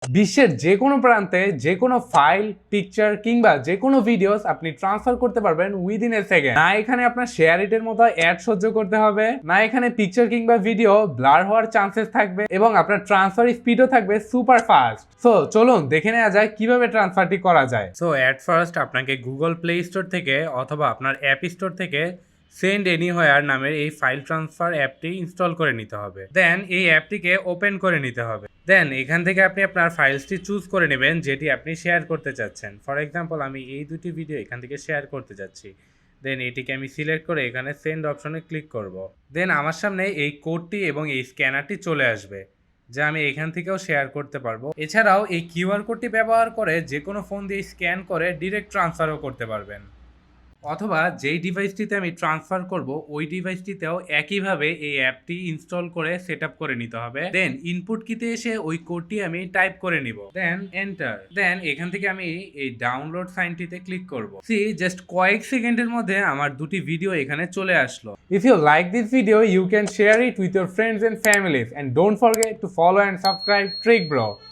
বিশ্বের যে কোনো প্রান্তে যে কোনো ফাইল, পিকচার কিংবা যে কোনো ভিডিওস আপনি ট্রান্সফার করতে পারবেন উইদিন এ সেকেন্ড। না এখানে আপনার শেয়ার ইটের মতো অ্যাড সহ্য করতে হবে, না এখানে পিকচার কিংবা ভিডিও ব্লার হওয়ার চান্সেস থাকবে, এবং আপনার ট্রান্সফার স্পিডও থাকবে সুপার ফাস্ট। সো চলুন দেখে নেওয়া যায় কিভাবে ট্রান্সফারটি করা যায়। সো অ্যাট ফার্স্ট আপনাকে গুগল প্লে স্টোর থেকে অথবা আপনার অ্যাপ স্টোর থেকে সেন্ড এনিহোয়ার নামের এই ফাইল ট্রান্সফার অ্যাপটি ইনস্টল করে নিতে হবে। দেন এই অ্যাপটিকে ওপেন করে নিতে হবে। দেন এখান থেকে আপনি আপনার ফাইলসটি চুজ করে নেবেন যেটি আপনি শেয়ার করতে চাচ্ছেন। ফর এক্সাম্পল আমি এই দুটি ভিডিও এখান থেকে শেয়ার করতে যাচ্ছি। দেন এটিকে আমি সিলেক্ট করে এখানে সেন্ড অপশনে ক্লিক করব। দেন আমার সামনে এই কোডটি এবং এই স্ক্যানারটি চলে আসবে, যা আমি এখান থেকেও শেয়ার করতে পারবো। এছাড়াও এই কিউআর কোডটি ব্যবহার করে যে কোনো ফোন দিয়ে স্ক্যান করে ডিরেক্ট ট্রান্সফারও করতে পারবেন, অথবা যেই ডিভাইসটিতে আমি ট্রান্সফার করব ওই ডিভাইসটিতেও একইভাবে এই অ্যাপটি ইনস্টল করে সেট আপ করে নিতে হবে। দেন ইনপুট কিতে এসে ওই কোডটি আমি টাইপ করে নিব। দেন এন্টার। দেন এখান থেকে আমি এই ডাউনলোড সাইনটিতে ক্লিক করব। সি জাস্ট কয়েক সেকেন্ডের মধ্যে আমার দুটি ভিডিও এখানে চলে আসলো। If you like this video, you can share it with your friends and families, and don't forget to follow and subscribe Trick Bro.